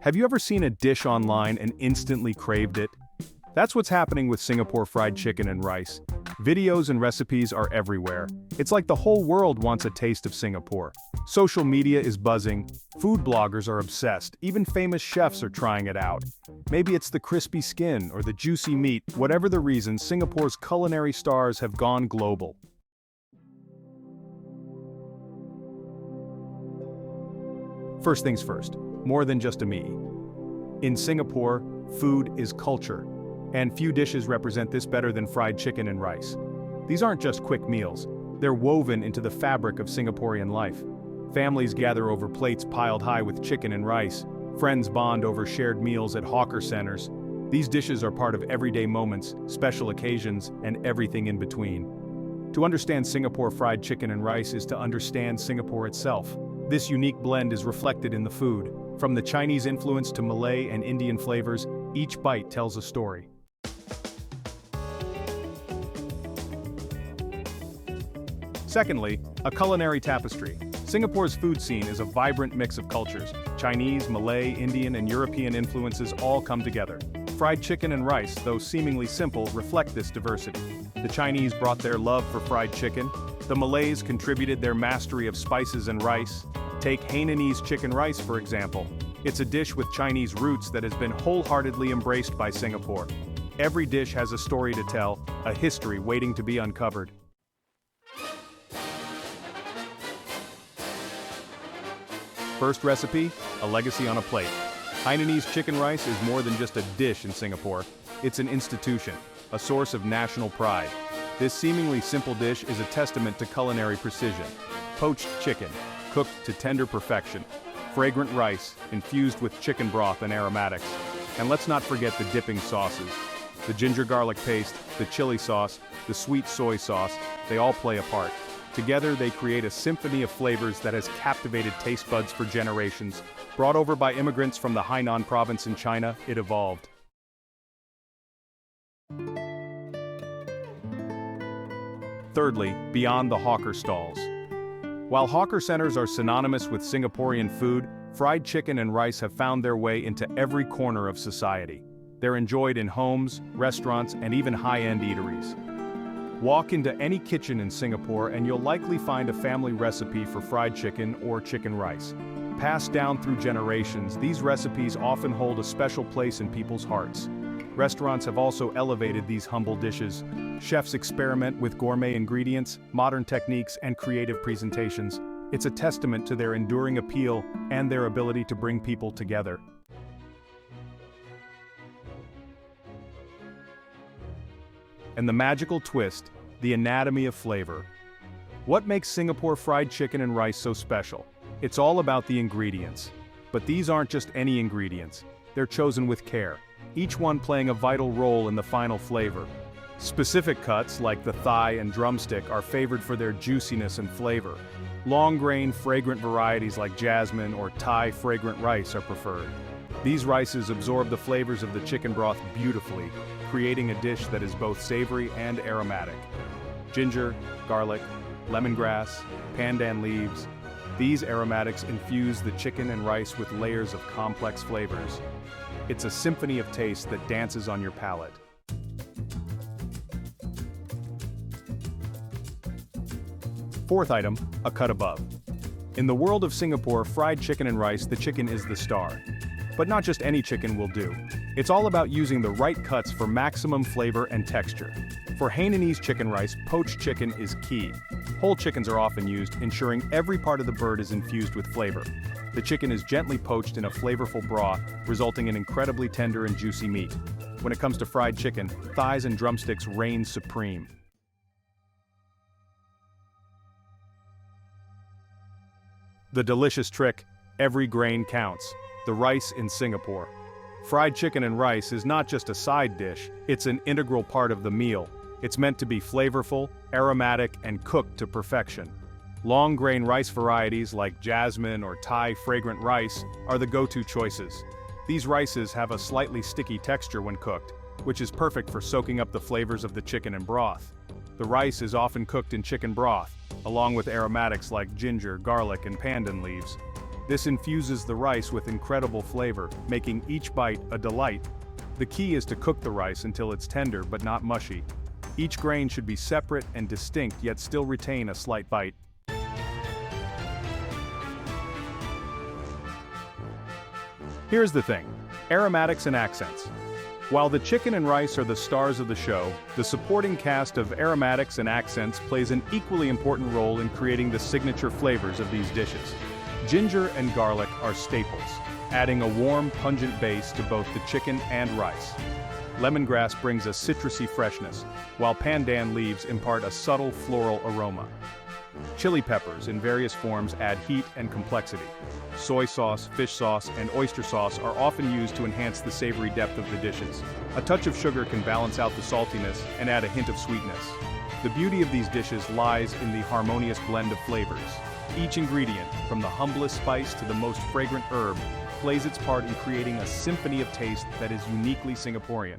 Have you ever seen a dish online and instantly craved it? That's what's happening with Singapore fried chicken and rice. Videos and recipes are everywhere. It's like the whole world wants a taste of Singapore. Social media is buzzing, food bloggers are obsessed, even famous chefs are trying it out. Maybe it's the crispy skin or the juicy meat, whatever the reason, Singapore's culinary stars have gone global. First things first, more than just a meat. In Singapore, food is culture, and few dishes represent this better than fried chicken and rice. These aren't just quick meals, they're woven into the fabric of Singaporean life. Families gather over plates piled high with chicken and rice, friends bond over shared meals at hawker centers. These dishes are part of everyday moments, special occasions, and everything in between. To understand Singapore fried chicken and rice is to understand Singapore itself. This unique blend is reflected in the food. From the Chinese influence to Malay and Indian flavors, each bite tells a story. Secondly, a culinary tapestry. Singapore's food scene is a vibrant mix of cultures. Chinese, Malay, Indian, and European influences all come together. Fried chicken and rice, though seemingly simple, reflect this diversity. The Chinese brought their love for fried chicken. The Malays contributed their mastery of spices and rice. Take Hainanese chicken rice, for example. It's a dish with Chinese roots that has been wholeheartedly embraced by Singapore. Every dish has a story to tell, a history waiting to be uncovered. First recipe, a legacy on a plate. Hainanese chicken rice is more than just a dish in Singapore. It's an institution, a source of national pride. This seemingly simple dish is a testament to culinary precision. Poached chicken, cooked to tender perfection. Fragrant rice, infused with chicken broth and aromatics. And let's not forget the dipping sauces. The ginger garlic paste, the chili sauce, the sweet soy sauce, they all play a part. Together they create a symphony of flavors that has captivated taste buds for generations. Brought over by immigrants from the Hainan province in China, it evolved. Thirdly, beyond the hawker stalls. While hawker centers are synonymous with Singaporean food, fried chicken and rice have found their way into every corner of society. They're enjoyed in homes, restaurants, and even high-end eateries. Walk into any kitchen in Singapore and you'll likely find a family recipe for fried chicken or chicken rice. Passed down through generations, these recipes often hold a special place in people's hearts. Restaurants have also elevated these humble dishes. Chefs experiment with gourmet ingredients, modern techniques, and creative presentations. It's a testament to their enduring appeal and their ability to bring people together. And the magical twist, the anatomy of flavor. What makes Singapore fried chicken and rice so special? It's all about the ingredients. But these aren't just any ingredients. They're chosen with care, each one playing a vital role in the final flavor. Specific cuts, like the thigh and drumstick, are favored for their juiciness and flavor. Long-grain, fragrant varieties like Jasmine or Thai fragrant rice are preferred. These rices absorb the flavors of the chicken broth beautifully, creating a dish that is both savory and aromatic. Ginger, garlic, lemongrass, pandan leaves. These aromatics infuse the chicken and rice with layers of complex flavors. It's a symphony of taste that dances on your palate. Fourth item, a cut above. In the world of Singapore fried chicken and rice, the chicken is the star. But not just any chicken will do. It's all about using the right cuts for maximum flavor and texture. For Hainanese chicken rice, poached chicken is key. Whole chickens are often used, ensuring every part of the bird is infused with flavor. The chicken is gently poached in a flavorful broth, resulting in incredibly tender and juicy meat. When it comes to fried chicken, thighs and drumsticks reign supreme. The delicious trick, every grain counts. The rice in Singapore. Fried chicken and rice is not just a side dish, it's an integral part of the meal. It's meant to be flavorful, aromatic, and cooked to perfection. Long-grain rice varieties like Jasmine or Thai fragrant rice are the go-to choices. These rices have a slightly sticky texture when cooked, which is perfect for soaking up the flavors of the chicken and broth. The rice is often cooked in chicken broth, along with aromatics like ginger, garlic, and pandan leaves. This infuses the rice with incredible flavor, making each bite a delight. The key is to cook the rice until it's tender but not mushy. Each grain should be separate and distinct yet still retain a slight bite. Here's the thing: aromatics and accents. While the chicken and rice are the stars of the show, the supporting cast of aromatics and accents plays an equally important role in creating the signature flavors of these dishes. Ginger and garlic are staples, adding a warm, pungent base to both the chicken and rice. Lemongrass brings a citrusy freshness, while pandan leaves impart a subtle floral aroma. Chili peppers in various forms add heat and complexity. Soy sauce, fish sauce, and oyster sauce are often used to enhance the savory depth of the dishes. A touch of sugar can balance out the saltiness and add a hint of sweetness. The beauty of these dishes lies in the harmonious blend of flavors. Each ingredient, from the humblest spice to the most fragrant herb, plays its part in creating a symphony of taste that is uniquely Singaporean.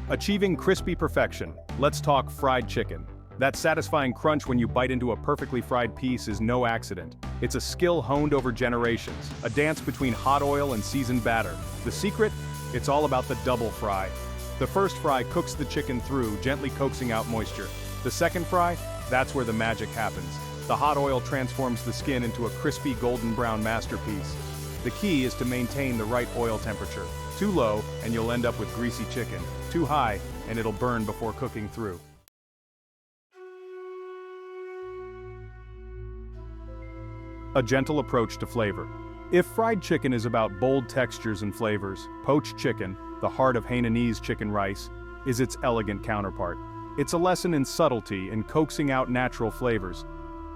Achieving crispy perfection, let's talk fried chicken. That satisfying crunch when you bite into a perfectly fried piece is no accident. It's a skill honed over generations, a dance between hot oil and seasoned batter. The secret? It's all about the double fry. The first fry cooks the chicken through, gently coaxing out moisture. The second fry? That's where the magic happens. The hot oil transforms the skin into a crispy golden brown masterpiece. The key is to maintain the right oil temperature. Too low, and you'll end up with greasy chicken. Too high, and it'll burn before cooking through. A gentle approach to flavor. If fried chicken is about bold textures and flavors, poached chicken, the heart of Hainanese chicken rice, is its elegant counterpart. It's a lesson in subtlety and coaxing out natural flavors.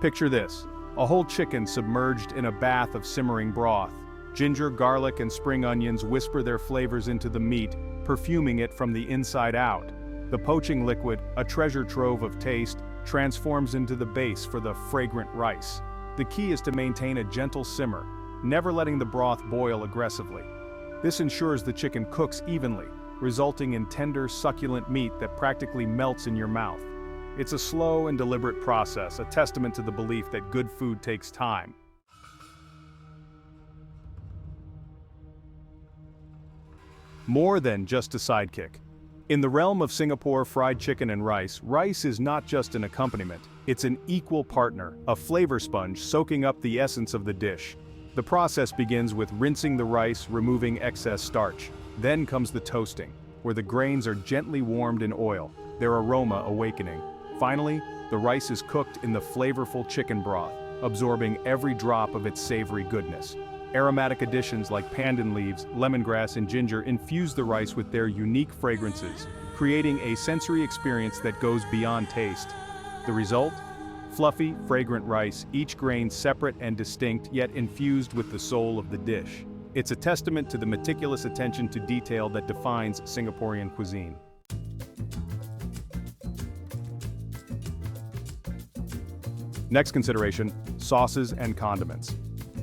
Picture this: a whole chicken submerged in a bath of simmering broth. Ginger, garlic, and spring onions whisper their flavors into the meat, perfuming it from the inside out. The poaching liquid, a treasure trove of taste, transforms into the base for the fragrant rice. The key is to maintain a gentle simmer, never letting the broth boil aggressively. This ensures the chicken cooks evenly, resulting in tender, succulent meat that practically melts in your mouth. It's a slow and deliberate process, a testament to the belief that good food takes time. More than just a sidekick. In the realm of Singapore fried chicken and rice, rice is not just an accompaniment, it's an equal partner, a flavor sponge soaking up the essence of the dish. The process begins with rinsing the rice, removing excess starch. Then comes the toasting, where the grains are gently warmed in oil, their aroma awakening. Finally, the rice is cooked in the flavorful chicken broth, absorbing every drop of its savory goodness. Aromatic additions like pandan leaves, lemongrass, and ginger infuse the rice with their unique fragrances, creating a sensory experience that goes beyond taste. The result? Fluffy, fragrant rice, each grain separate and distinct, yet infused with the soul of the dish. It's a testament to the meticulous attention to detail that defines Singaporean cuisine. Next consideration: sauces and condiments.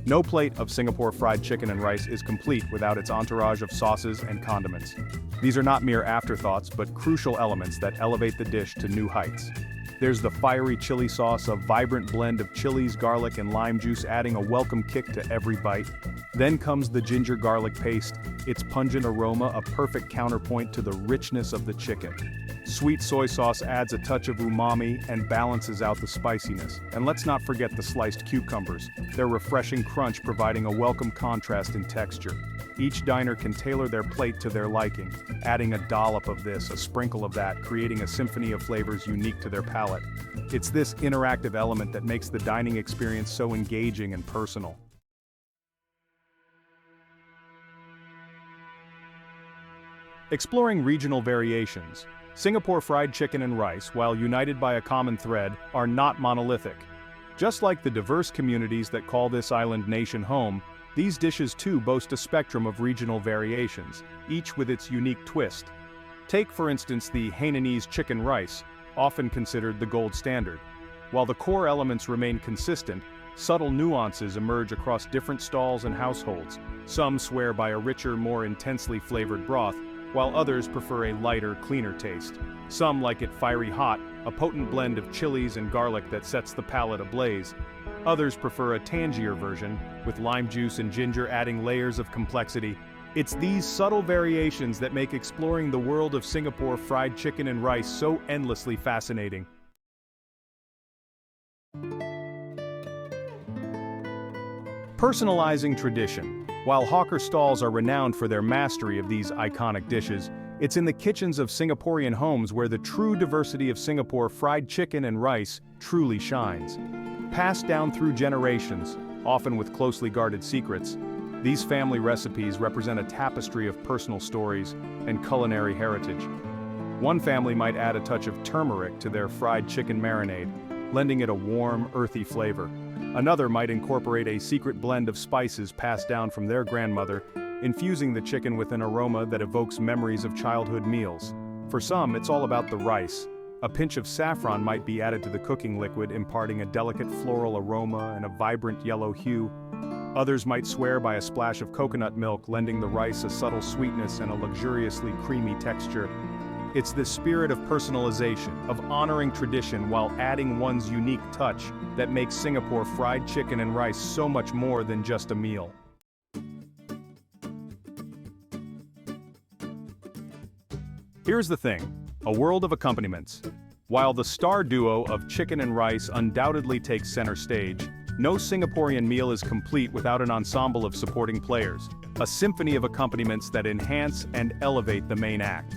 No plate of Singapore fried chicken and rice is complete without its entourage of sauces and condiments. These are not mere afterthoughts, but crucial elements that elevate the dish to new heights. There's the fiery chili sauce, a vibrant blend of chilies, garlic, and lime juice adding a welcome kick to every bite. Then comes the ginger garlic paste, its pungent aroma a perfect counterpoint to the richness of the chicken. Sweet soy sauce adds a touch of umami and balances out the spiciness. And let's not forget the sliced cucumbers, their refreshing crunch providing a welcome contrast in texture. Each diner can tailor their plate to their liking, adding a dollop of this, a sprinkle of that, creating a symphony of flavors unique to their palate. It's this interactive element that makes the dining experience so engaging and personal. Exploring regional variations. Singapore fried chicken and rice, while united by a common thread, are not monolithic. Just like the diverse communities that call this island nation home, these dishes too boast a spectrum of regional variations, each with its unique twist. Take, for instance, the Hainanese chicken rice, often considered the gold standard. While the core elements remain consistent, subtle nuances emerge across different stalls and households. Some swear by a richer, more intensely flavored broth, while others prefer a lighter, cleaner taste. Some like it fiery hot, a potent blend of chilies and garlic that sets the palate ablaze. Others prefer a tangier version, with lime juice and ginger adding layers of complexity. It's these subtle variations that make exploring the world of Singapore fried chicken and rice so endlessly fascinating. Personalizing tradition. While hawker stalls are renowned for their mastery of these iconic dishes, it's in the kitchens of Singaporean homes where the true diversity of Singapore fried chicken and rice truly shines. Passed down through generations, often with closely guarded secrets, these family recipes represent a tapestry of personal stories and culinary heritage. One family might add a touch of turmeric to their fried chicken marinade, lending it a warm, earthy flavor. Another might incorporate a secret blend of spices passed down from their grandmother, infusing the chicken with an aroma that evokes memories of childhood meals. For some, it's all about the rice. A pinch of saffron might be added to the cooking liquid, imparting a delicate floral aroma and a vibrant yellow hue. Others might swear by a splash of coconut milk, lending the rice a subtle sweetness and a luxuriously creamy texture. It's this spirit of personalization, of honoring tradition while adding one's unique touch, that makes Singapore fried chicken and rice so much more than just a meal. Here's the thing, a world of accompaniments. While the star duo of chicken and rice undoubtedly takes center stage, no Singaporean meal is complete without an ensemble of supporting players, a symphony of accompaniments that enhance and elevate the main act.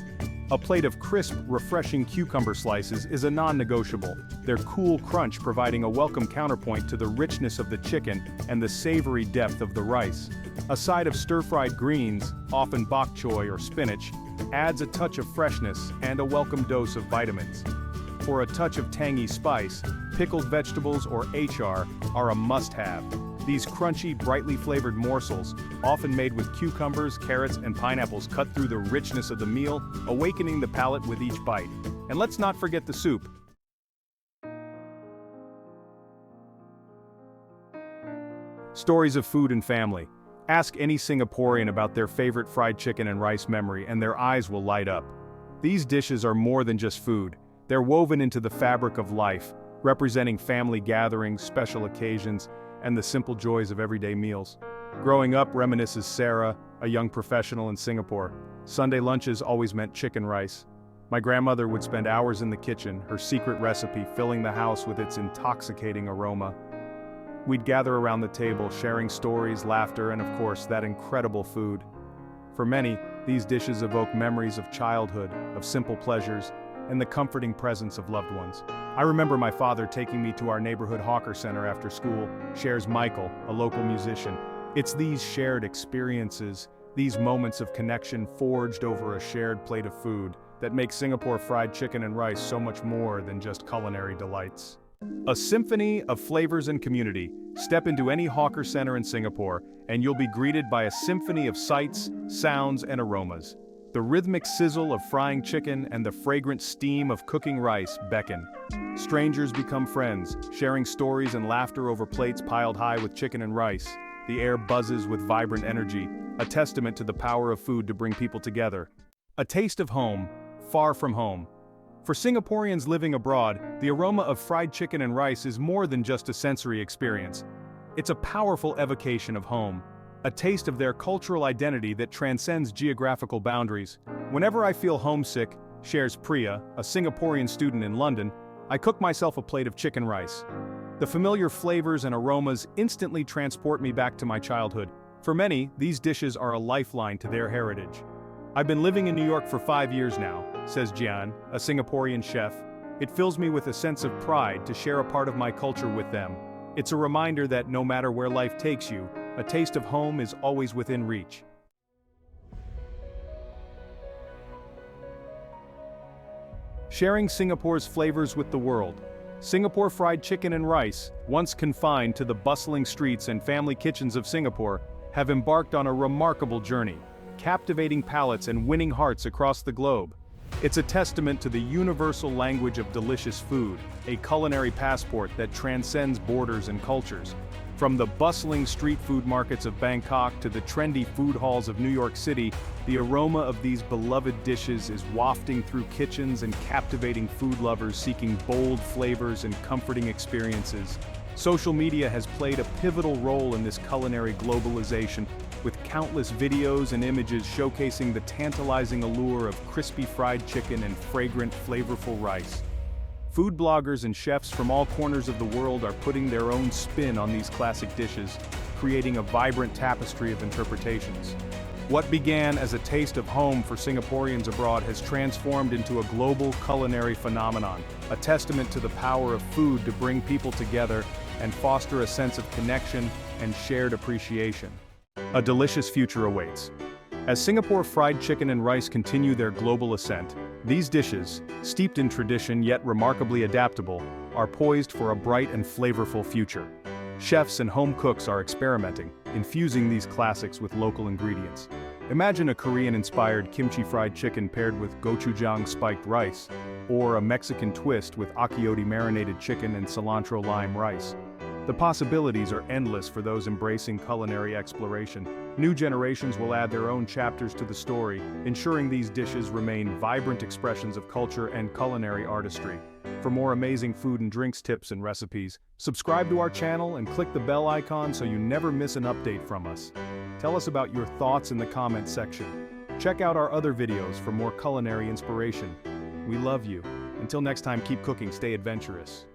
A plate of crisp, refreshing cucumber slices is a non-negotiable, their cool crunch providing a welcome counterpoint to the richness of the chicken and the savory depth of the rice. A side of stir-fried greens, often bok choy or spinach, adds a touch of freshness and a welcome dose of vitamins. For a touch of tangy spice, pickled vegetables or HR are a must-have. These crunchy, brightly flavored morsels, often made with cucumbers, carrots, and pineapples, cut through the richness of the meal, awakening the palate with each bite. And let's not forget the soup. Stories of food and family. Ask any Singaporean about their favorite fried chicken and rice memory and their eyes will light up. These dishes are more than just food. They're woven into the fabric of life, representing family gatherings, special occasions, and the simple joys of everyday meals. Growing up reminisces Sarah, a young professional in Singapore. Sunday lunches always meant chicken rice. My grandmother would spend hours in the kitchen, her secret recipe filling the house with its intoxicating aroma. We'd gather around the table, sharing stories, laughter, and of course, that incredible food. For many, these dishes evoke memories of childhood, of simple pleasures, and the comforting presence of loved ones. I remember my father taking me to our neighborhood hawker center after school, shares Michael, a local musician. It's these shared experiences, these moments of connection forged over a shared plate of food, that make Singapore fried chicken and rice so much more than just culinary delights. A symphony of flavors and community. Step into any hawker center in Singapore, and you'll be greeted by a symphony of sights, sounds, and aromas. The rhythmic sizzle of frying chicken and the fragrant steam of cooking rice beckon. Strangers become friends, sharing stories and laughter over plates piled high with chicken and rice. The air buzzes with vibrant energy, a testament to the power of food to bring people together. A taste of home, far from home. For Singaporeans living abroad, the aroma of fried chicken and rice is more than just a sensory experience. It's a powerful evocation of home, a taste of their cultural identity that transcends geographical boundaries. Whenever I feel homesick, shares Priya, a Singaporean student in London, I cook myself a plate of chicken rice. The familiar flavors and aromas instantly transport me back to my childhood. For many, these dishes are a lifeline to their heritage. I've been living in New York for 5 years now, says Jian, a Singaporean chef. It fills me with a sense of pride to share a part of my culture with them. It's a reminder that no matter where life takes you, a taste of home is always within reach. Sharing Singapore's flavors with the world. Singapore fried chicken and rice, once confined to the bustling streets and family kitchens of Singapore, have embarked on a remarkable journey, captivating palates and winning hearts across the globe. It's a testament to the universal language of delicious food, a culinary passport that transcends borders and cultures. From From the bustling street food markets of Bangkok to the trendy food halls of New York City, the aroma of these beloved dishes is wafting through kitchens and captivating food lovers seeking bold flavors and comforting experiences. Social media has played a pivotal role in this culinary globalization, with countless videos and images showcasing the tantalizing allure of crispy fried chicken and fragrant, flavorful rice. Food bloggers and chefs from all corners of the world are putting their own spin on these classic dishes, creating a vibrant tapestry of interpretations. What began as a taste of home for Singaporeans abroad has transformed into a global culinary phenomenon, a testament to the power of food to bring people together and foster a sense of connection and shared appreciation. A delicious future awaits. As Singapore fried chicken and rice continue their global ascent, these dishes, steeped in tradition yet remarkably adaptable, are poised for a bright and flavorful future. Chefs and home cooks are experimenting, infusing these classics with local ingredients. Imagine a Korean-inspired kimchi fried chicken paired with gochujang spiked rice, or a Mexican twist with akiote marinated chicken and cilantro lime rice. The possibilities are endless for those embracing culinary exploration. New generations will add their own chapters to the story, ensuring these dishes remain vibrant expressions of culture and culinary artistry. For more amazing food and drinks tips and recipes, subscribe to our channel and click the bell icon so you never miss an update from us. Tell us about your thoughts in the comments section. Check out our other videos for more culinary inspiration. We love you. Until next time, keep cooking, stay adventurous.